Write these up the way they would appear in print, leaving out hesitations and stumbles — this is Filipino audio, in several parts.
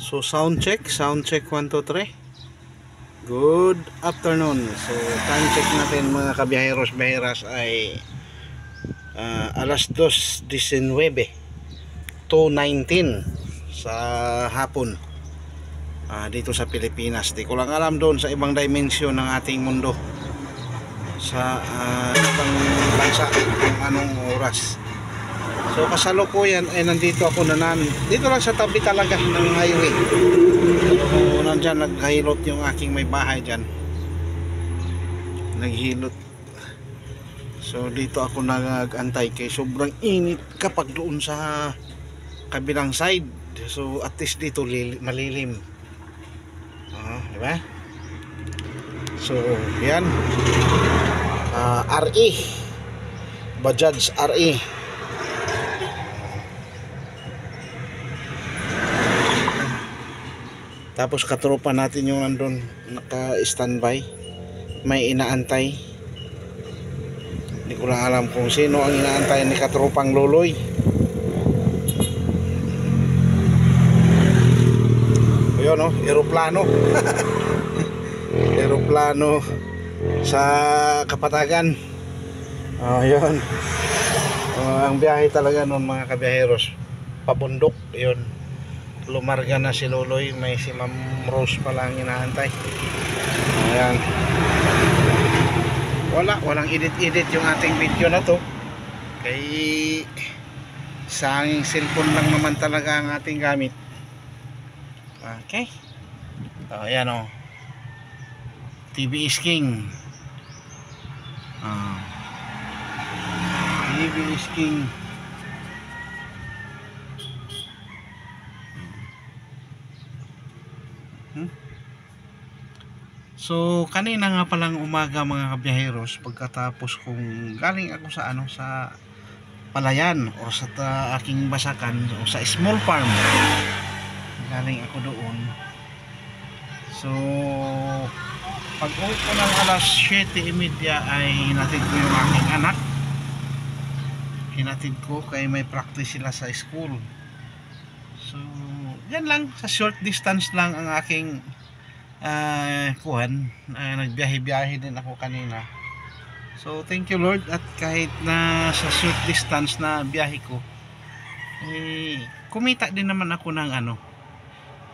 So sound check 1, 2, 3. Good afternoon. So time check natin mga kabiyaheros biyaheras ay alas 2:19 2:19 sa hapon dito sa Pilipinas. Di ko lang alam doon sa ibang dimension ng ating mundo, sa ibang bansa kung anong oras. So kasalukuyan ay nandito ako dito lang sa tabi talaga ng highway. So nandyan naghilot yung aking may bahay dyan, naghilot. So dito ako nag-antay kay sobrang init kapag doon sa kabilang side. So at least dito malilim, diba? So yan, RE Bajaj RE. Tapos katropa natin yung nandun naka-standby, may inaantay. Hindi ko lang alam kung sino ang inaantay ni katropang Loloy. Ayun, eroplano. Eroplano sa Kapatagan. Ayun. Ang biyahe talaga nun mga kabiyaheros, pabundok. Ayun, lumarga na si Loloy, may si Ma'am Rose pa lang inaantay. Ayan. Walang edit yung ating video na to, kay sa aking cellphone lang naman talaga ang ating gamit. Okay. Ayan TV is King. TV is King. So kanina nga palang umaga mga kabiyaheros, pagkatapos kung galing ako sa palayan o sa aking basakan o sa small farm, galing ako doon. So pag uwi ko ng alas 7:30 ay hinatid ko yung aking anak. Hinatid ko kay may practice sila sa school. So yan lang, sa short distance lang ang aking nagbiyahe-biyahe din ako kanina. So thank you Lord, at kahit na sa short distance na biyahe ko, kumita din naman ako ng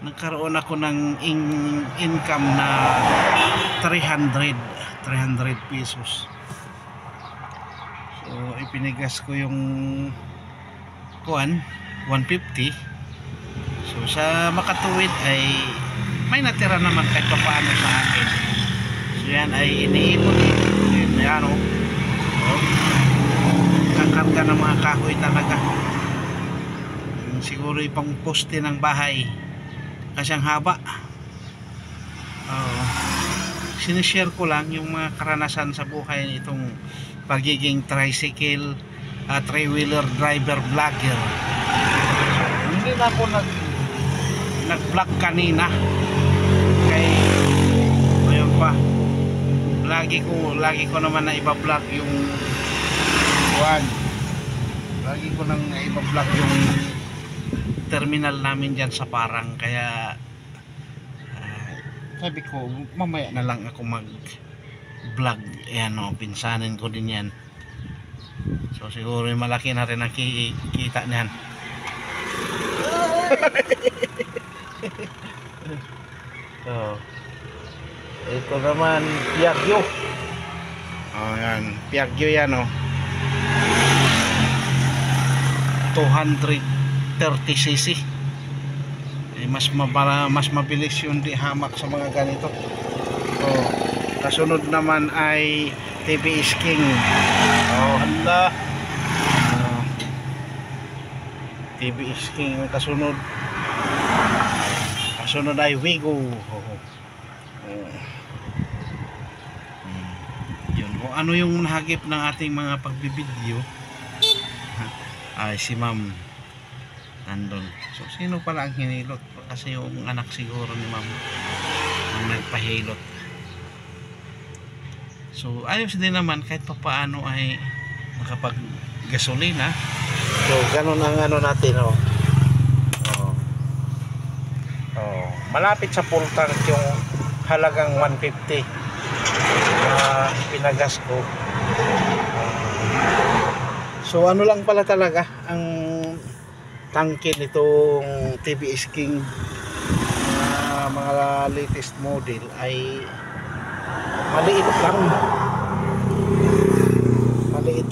nagkaroon ako ng income na 300 pesos. So ipinigas ko yung 150. So sa makatuwid ay may natira naman kahit paano sa akin. So yan ay iniipon din. Yan kakarga ng mga kahoy talaga. Siguro ipang poste ng bahay kasi ang haba. Sinishare ko lang yung mga karanasan sa buhay itong pagiging tricycle, 3-wheeler driver vlogger. Hindi na ako nag-vlog kanina kay ayun pa, lagi ko naman na iba-vlog yung lagi ko nang iba-vlog yung terminal namin dyan sa Parang, kaya sabi ko mamaya na lang ako mag-vlog. Ayan pinsanin ko din yan. So siguro malaki na rin ang kita niyan. So ito naman Piaggio. Yan Piaggio yan 230cc. Mas mabilis yung hamak sa mga ganito. So kasunod naman ay TV is King. Hala, TV is King yung kasunod ay Wigo. Yun, kung ano yung nahagip ng ating mga pagbibideo ay si Ma'am nandun. So sino pala ang hinilot? Kasi yung anak siguro ni Ma'am ang nagpahilot. So ayos din naman kahit papaano ay makapag gasolina. So ganun ang natin malapit sa full tank yung halagang 150 na pinagas ko. So ano lang pala talaga ang tangke nitong TVS King mga latest model ay maliit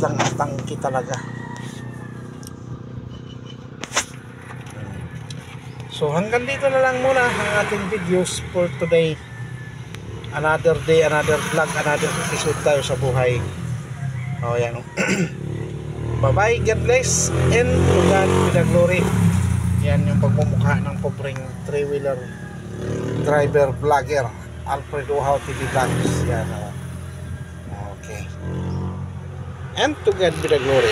lang ang tangke talaga. So hanggang dito na lang muna ang ating videos for today. Another day, another vlog, another episode tayo sa buhay. O yan. Bye bye, God bless, and to God be the glory. Yan yung pagmumukha ng pobreng 3-wheeler driver vlogger Alfredo How TV Vlogs. Yan. Okay. And to God be the glory.